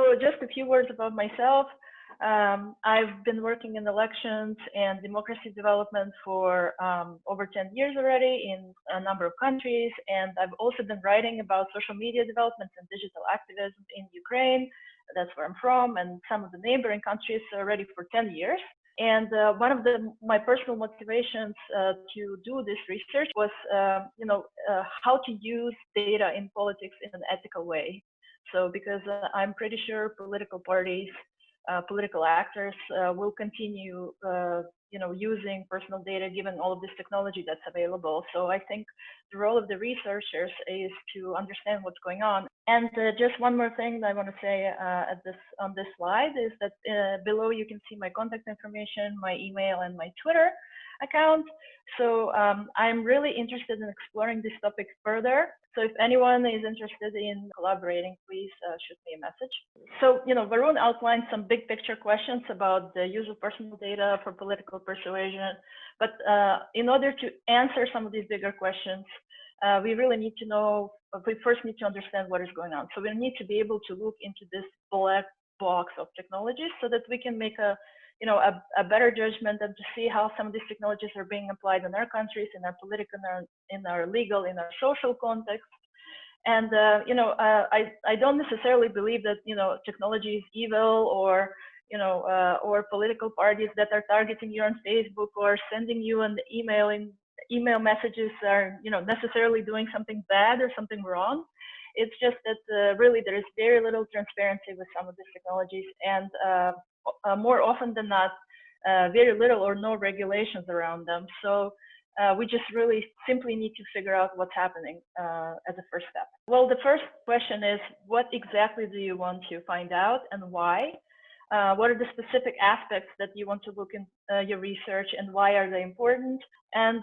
So just a few words about myself. I've been working in elections and democracy development for over 10 years already in a number of countries. And I've also been writing about social media development and digital activism in Ukraine. That's where I'm from, and some of the neighboring countries already for 10 years. And one of my personal motivations to do this research was, how to use data in politics in an ethical way. So because I'm pretty sure political parties, political actors will continue, using personal data given all of this technology that's available. So I think the role of the researchers is to understand what's going on. And just one more thing that I want to say on this slide is that below you can see my contact information, my email, and my Twitter account. So I'm really interested in exploring this topic further. So if anyone is interested in collaborating, please shoot me a message. So, Varun outlined some big picture questions about the use of personal data for political persuasion. But in order to answer some of these bigger questions, we really need to know, we first need to understand what is going on. So we need to be able to look into this black box of technologies so that we can make a better judgment and to see how some of these technologies are being applied in our countries, in our political, in our legal, in our social context. And, I don't necessarily believe that, technology is evil or political parties that are targeting you on Facebook or sending you an email messages are, necessarily doing something bad or something wrong. It's just that really there is very little transparency with some of these technologies, and more often than not, very little or no regulations around them. So we just really simply need to figure out what's happening as a first step. Well, the first question is, what exactly do you want to find out and why? What are the specific aspects that you want to look in your research, and why are they important? And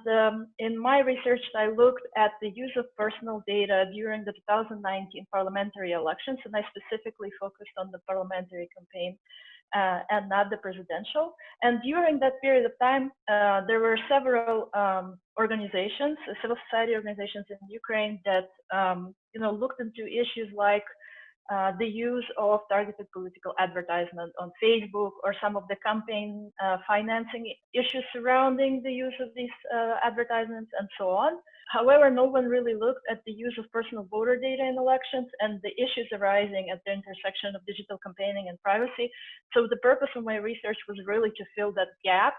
in my research, I looked at the use of personal data during the 2019 parliamentary elections, and I specifically focused on the parliamentary campaign and not the presidential. And during that period of time, there were several organizations, civil society organizations in Ukraine that looked into issues like the use of targeted political advertisement on Facebook, or some of the campaign financing issues surrounding the use of these advertisements, and so on. However, no one really looked at the use of personal voter data in elections and the issues arising at the intersection of digital campaigning and privacy. So the purpose of my research was really to fill that gap.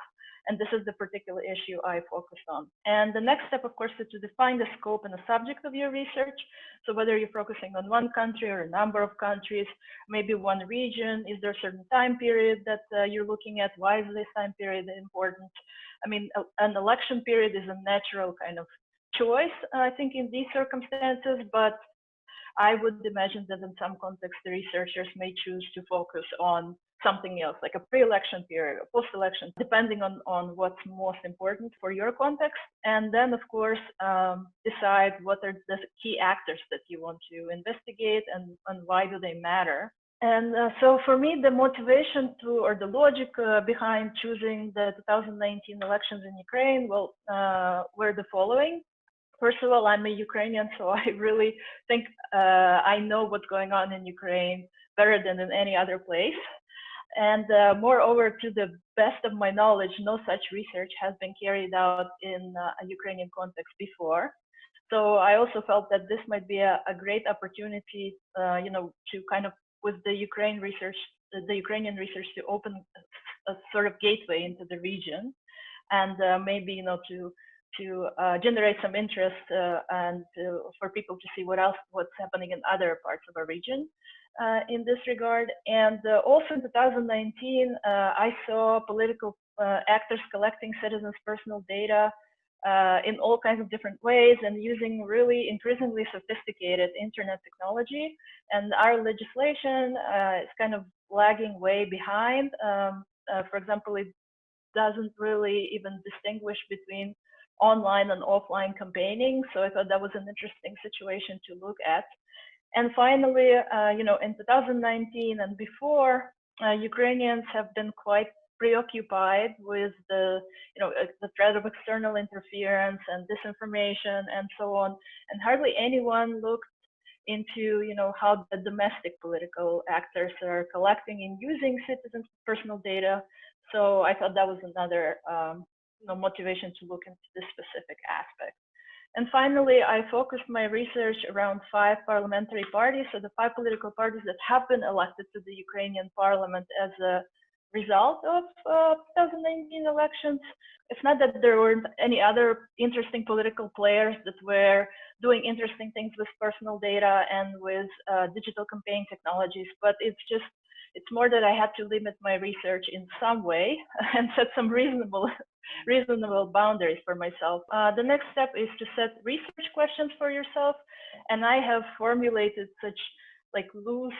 And this is the particular issue I focused on. And the next step, of course, is to define the scope and the subject of your research. So whether you're focusing on one country or a number of countries, maybe one region, is there a certain time period that you're looking at? Why is this time period important? I mean, an election period is a natural kind of choice, I think, in these circumstances, but I would imagine that in some contexts, the researchers may choose to focus on something else, like a pre-election period or post-election, depending on what's most important for your context. And then, of course, decide what are the key actors that you want to investigate and why do they matter. And so for me, the motivation or the logic behind choosing the 2019 elections in Ukraine, were the following. First of all, I'm a Ukrainian, so I really think I know what's going on in Ukraine better than in any other place. And moreover, to the best of my knowledge, no such research has been carried out in a Ukrainian context before. So I also felt that this might be a great opportunity, to kind of, with the Ukrainian research to open a sort of gateway into the region, and maybe, to generate some interest and for people to see what's happening in other parts of our region in this regard. And also in 2019, I saw political actors collecting citizens' personal data in all kinds of different ways and using really increasingly sophisticated internet technology. And our legislation is kind of lagging way behind. For example, it doesn't really even distinguish between online and offline campaigning. So I thought that was an interesting situation to look at. And finally, in 2019 and before, Ukrainians have been quite preoccupied with the threat of external interference and disinformation and so on. And hardly anyone looked into, how the domestic political actors are collecting and using citizens' personal data. So I thought that was another motivation to look into this specific aspect. And finally, I focused my research around 5 parliamentary parties, so the 5 political parties that have been elected to the Ukrainian parliament as a result of 2019 elections. It's not that there weren't any other interesting political players that were doing interesting things with personal data and with digital campaign technologies, but it's more that I had to limit my research in some way and set some reasonable boundaries for myself. The next step is to set research questions for yourself, and I have formulated such like loose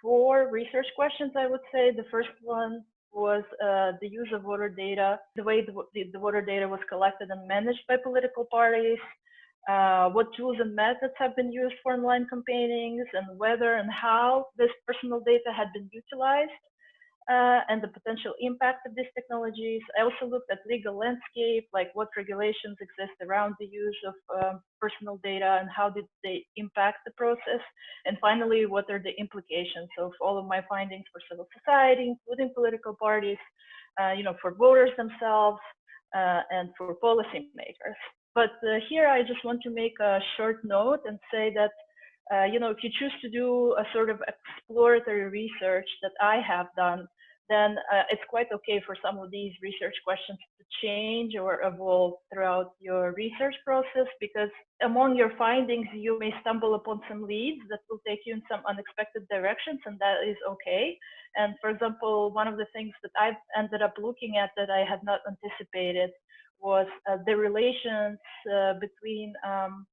4 research questions, I would say. The first one was the use of voter data, the way the voter data was collected and managed by political parties, what tools and methods have been used for online campaigning, and whether and how this personal data had been utilized, and the potential impact of these technologies. I also looked at legal landscape, like what regulations exist around the use of personal data and how did they impact the process. And finally, what are the implications of all of my findings for civil society, including political parties, for voters themselves, and for policymakers. But here I just want to make a short note and say that if you choose to do a sort of exploratory research that I have done, then it's quite okay for some of these research questions to change or evolve throughout your research process, because among your findings, you may stumble upon some leads that will take you in some unexpected directions, and that is okay. And for example, one of the things that I've ended up looking at that I had not anticipated was the relations between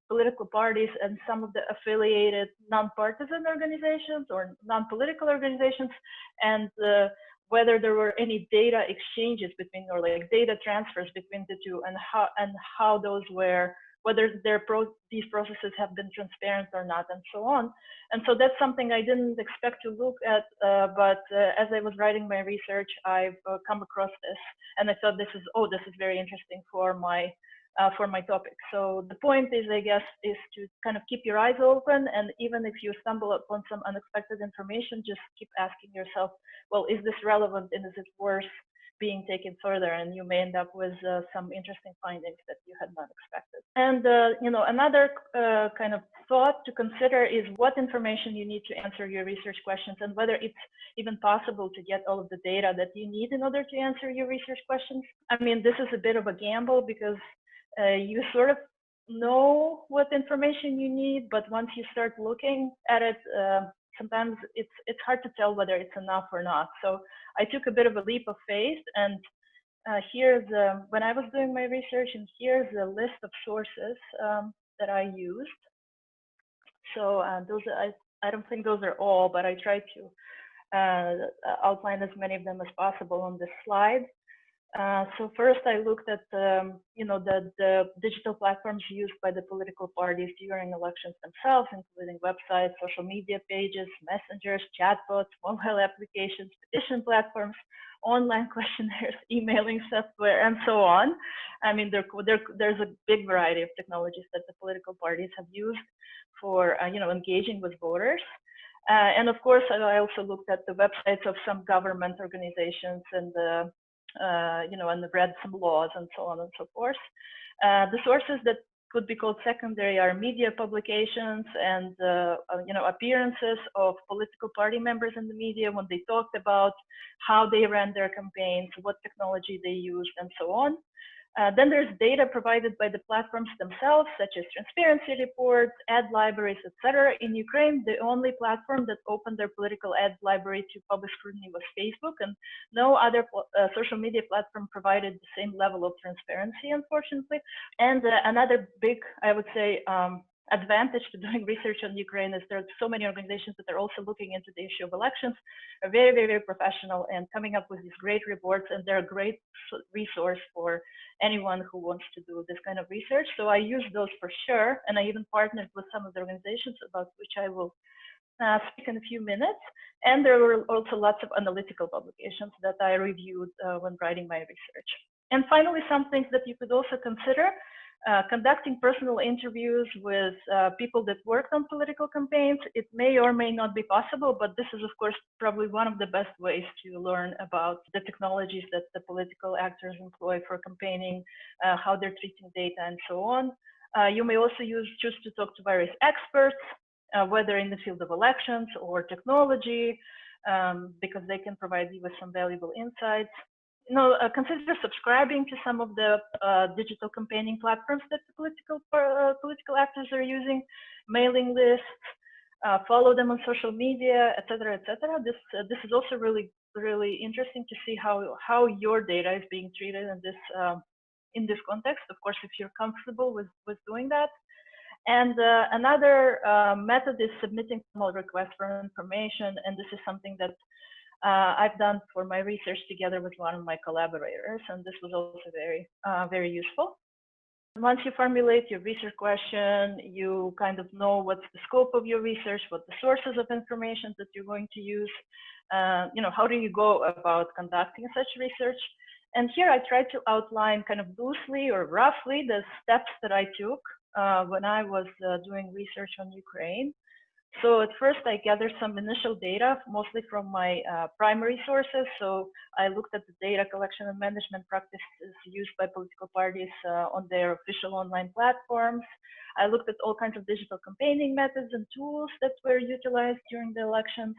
political parties and some of the affiliated non-partisan organizations or non-political organizations, and whether there were any data exchanges between, or like data transfers between the two, and how those were, whether these processes have been transparent or not, and so on. And so that's something I didn't expect to look at, but as I was writing my research, I've come across this, and I thought this is very interesting for my topic. So the point is, I guess, is to kind of keep your eyes open, and even if you stumble upon some unexpected information, just keep asking yourself, well, is this relevant and is it worth being taken further? And you may end up with some interesting findings that you had not expected. And another kind of thought to consider is what information you need to answer your research questions, and whether it's even possible to get all of the data that you need in order to answer your research questions. I mean, this is a bit of a gamble, because you sort of know what information you need, but once you start looking at it, sometimes it's hard to tell whether it's enough or not. So I took a bit of a leap of faith, and here's when I was doing my research, and here's a list of sources that I used. So those I don't think those are all, but I tried to outline as many of them as possible on this slide. So first, I looked at the digital platforms used by the political parties during elections themselves, including websites, social media pages, messengers, chatbots, mobile applications, petition platforms, online questionnaires, emailing software, and so on. I mean, there's a big variety of technologies that the political parties have used for engaging with voters. And of course, I also looked at the websites of some government organizations and and read some laws and so on and so forth. The sources that could be called secondary are media publications and appearances of political party members in the media when they talked about how they ran their campaigns, what technology they used, and so on. Then there's data provided by the platforms themselves, such as transparency reports, ad libraries, etc. In Ukraine, the only platform that opened their political ad library to public scrutiny was Facebook, and no other social media platform provided the same level of transparency, unfortunately. And another big, I would say, advantage to doing research on Ukraine is there are so many organizations that are also looking into the issue of elections, are very, very, very professional and coming up with these great reports, and they're a great resource for anyone who wants to do this kind of research. So I use those for sure, and I even partnered with some of the organizations about which I will speak in a few minutes. And there were also lots of analytical publications that I reviewed when writing my research. And finally, some things that you could also consider conducting personal interviews with people that worked on political campaigns, it may or may not be possible, but this is, of course, probably one of the best ways to learn about the technologies that the political actors employ for campaigning, how they're treating data, and so on. You may also choose to talk to various experts, whether in the field of elections or technology, because they can provide you with some valuable insights. Consider subscribing to some of the digital campaigning platforms that the political actors are using, mailing lists, follow them on social media, etc., etc. This is also really interesting to see how your data is being treated in this context. Of course, if you're comfortable with doing that. And another method is submitting formal requests for information, and this is something that I've done for my research together with one of my collaborators, and this was also very useful. Once you formulate your research question, you kind of know what's the scope of your research, what the sources of information that you're going to use, how do you go about conducting such research. And here I tried to outline kind of loosely or roughly the steps that I took when I was doing research on Ukraine. So at first I gathered some initial data, mostly from my primary sources. So I looked at the data collection and management practices used by political parties on their official online platforms. I looked at all kinds of digital campaigning methods and tools that were utilized during the elections.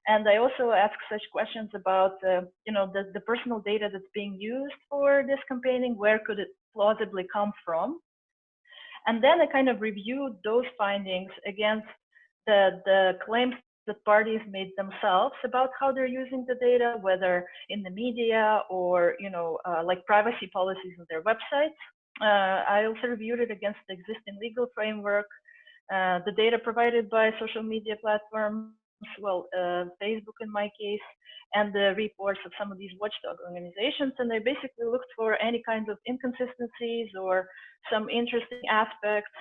And I also asked such questions about, the personal data that's being used for this campaigning, where could it plausibly come from? And then I kind of reviewed those findings against the claims that parties made themselves about how they're using the data, whether in the media or, like privacy policies on their websites. I also reviewed it against the existing legal framework, the data provided by social media platforms, Facebook in my case, and the reports of some of these watchdog organizations. And I basically looked for any kinds of inconsistencies or some interesting aspects,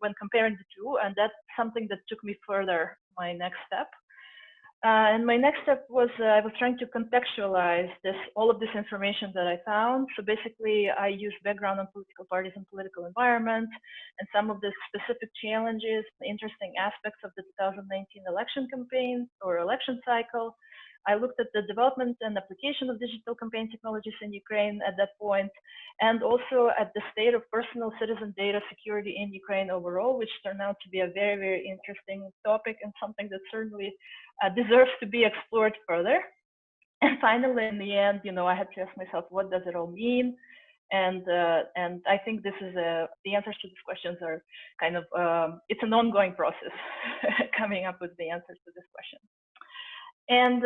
when comparing the two. And that's something that took me further, my next step. And my next step was I was trying to contextualize all of this information that I found. So basically, I used background on political parties and political environment, and some of the specific challenges, interesting aspects of the 2019 election campaign or election cycle. I looked at the development and application of digital campaign technologies in Ukraine at that point, and also at the state of personal citizen data security in Ukraine overall, which turned out to be a very interesting topic and something that certainly deserves to be explored further. And finally, in the end, I had to ask myself, what does it all mean? And I think this is the answers to these questions are kind of, it's an ongoing process coming up with the answers to this question. And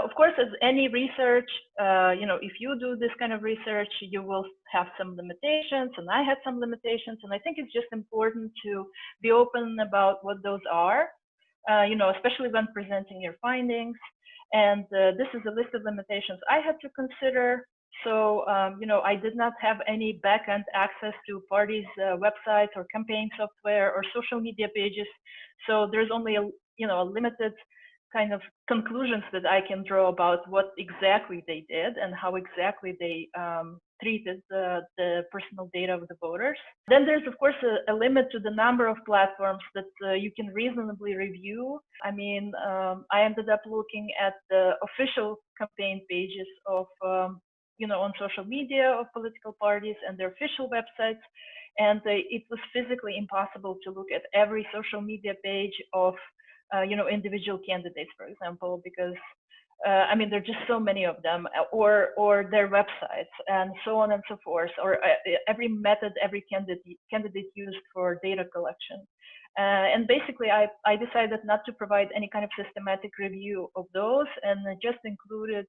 of course, as any research, if you do this kind of research, you will have some limitations, and I had some limitations. And I think it's just important to be open about what those are, especially when presenting your findings. And this is a list of limitations I had to consider. So, I did not have any backend access to parties' websites or campaign software or social media pages. So there's only a limited kind of conclusions that I can draw about what exactly they did and how exactly they treated the personal data of the voters. Then there's, of course, a limit to the number of platforms that you can reasonably review. I mean, I ended up looking at the official campaign pages of, on social media of political parties and their official websites. And it was physically impossible to look at every social media page of individual candidates, for example, because there are just so many of them, or their websites, and so on and so forth, or every method every candidate used for data collection. And basically, I decided not to provide any kind of systematic review of those, and just included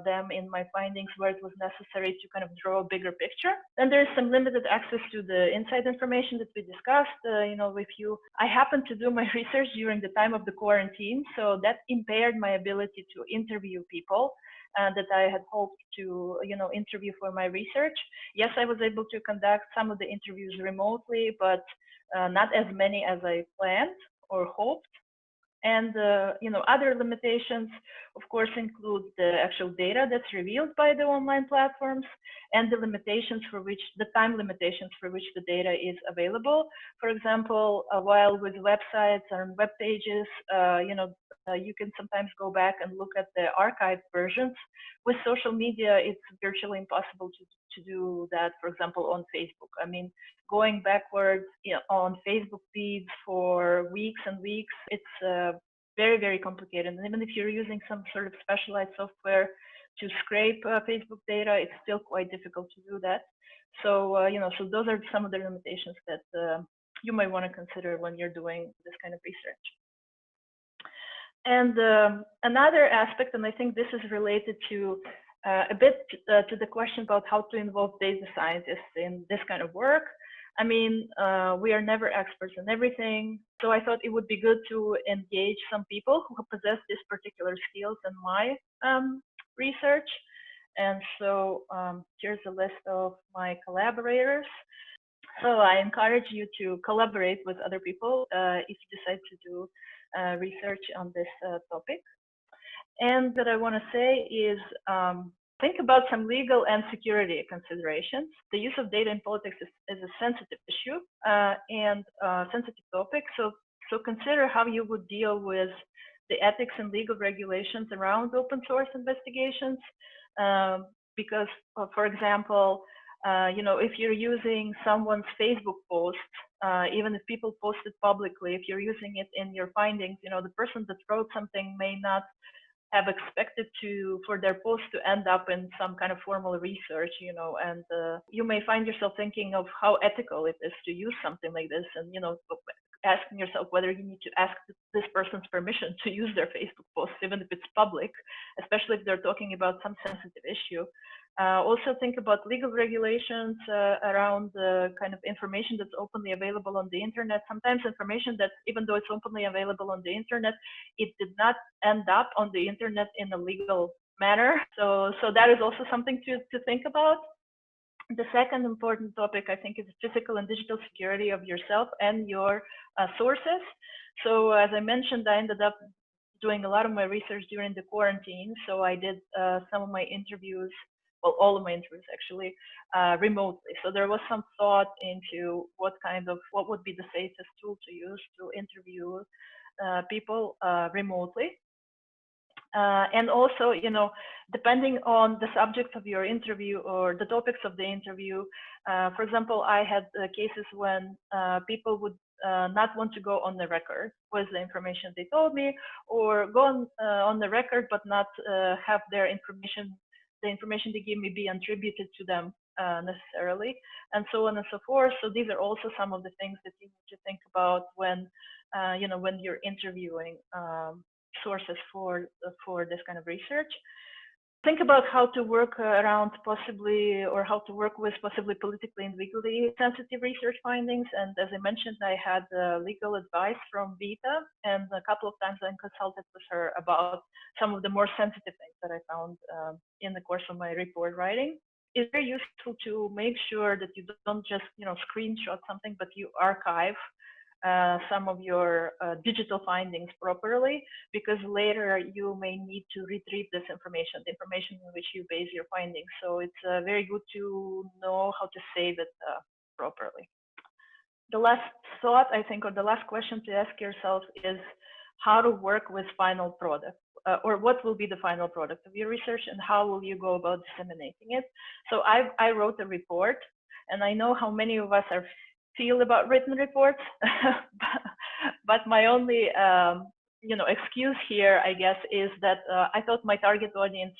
them in my findings where it was necessary to kind of draw a bigger picture. Then there's some limited access to the inside information that we discussed. I happened to do my research during the time of the quarantine, so that impaired my ability to interview people that I had hoped to, interview for my research. Yes, I was able to conduct some of the interviews remotely, but not as many as I planned or hoped. And other limitations, of course, include the actual data that's revealed by the online platforms and the time limitations for which the data is available. For example, while with websites and web pages, you can sometimes go back and look at the archived versions. With social media, it's virtually impossible to do that, for example, on Facebook. I mean, going backwards on Facebook feeds for weeks and weeks, it's very, very complicated. And even if you're using some sort of specialized software to scrape Facebook data, it's still quite difficult to do that. So, so those are some of the limitations that you might want to consider when you're doing this kind of research. And another aspect, and I think this is related to a bit to the question about how to involve data scientists in this kind of work. I mean, we are never experts in everything, so I thought it would be good to engage some people who possess these particular skills in my research. And so here's a list of my collaborators. So I encourage you to collaborate with other people if you decide to do research on this topic. And what I want to say is think about some legal and security considerations. The use of data in politics is a sensitive issue and sensitive topic. So consider how you would deal with the ethics and legal regulations around open source investigations. Because, for example, if you're using someone's Facebook post, even if people post it publicly, if you're using it in your findings, the person that wrote something may not have expected for their post to end up in some kind of formal research, and you may find yourself thinking of how ethical it is to use something like this, and asking yourself whether you need to ask this person's permission to use their Facebook post, even if it's public, especially if they're talking about some sensitive issue. Also think about legal regulations around the kind of information that's openly available on the internet. Sometimes information that, even though it's openly available on the internet, it did not end up on the internet in a legal manner. So that is also something to think about. The second important topic, I think, is physical and digital security of yourself and your sources. So as I mentioned, I ended up doing a lot of my research during the quarantine. So I did some of my interviews, well, all of my interviews actually, remotely. So there was some thought into what would be the safest tool to use to interview people remotely. And also, depending on the subject of your interview or the topics of the interview, for example, I had cases when people would not want to go on the record with the information they told me, or go on the record but not have the information they give me be attributed to them necessarily, and so on and so forth. So these are also some of the things that you need to think about when you're interviewing sources for this kind of research. Think about how to work around how to work with possibly politically and legally sensitive research findings. And as I mentioned, I had legal advice from Vita, and a couple of times I consulted with her about some of the more sensitive things that I found in the course of my report writing. It's very useful to make sure that you don't just screenshot something, but you archive some of your digital findings properly, because later you may need to retrieve this information, the information in which you base your findings. So it's very good to know how to save it properly. The last thought, I think, or the last question to ask yourself is how to work with final product, or what will be the final product of your research, and how will you go about disseminating it. So I wrote a report, and I know how many of us feel about written reports, but my only excuse here, I guess, is that I thought my target audience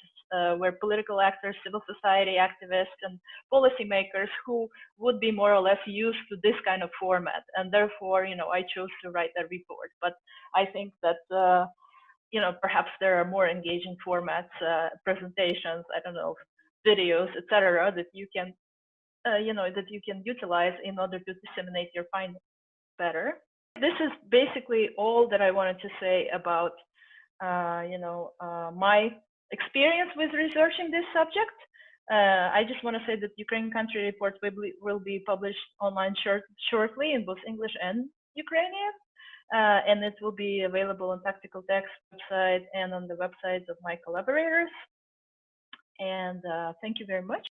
were political actors, civil society activists, and policymakers who would be more or less used to this kind of format, and therefore, I chose to write a report. But I think that perhaps there are more engaging formats, presentations, I don't know, videos, etc., that you can that you can utilize in order to disseminate your findings better. This is basically all that I wanted to say about, my experience with researching this subject. I just want to say that Ukrainian country reports will be published online shortly in both English and Ukrainian. and it will be available on Tactical Text website and on the websites of my collaborators. And thank you very much.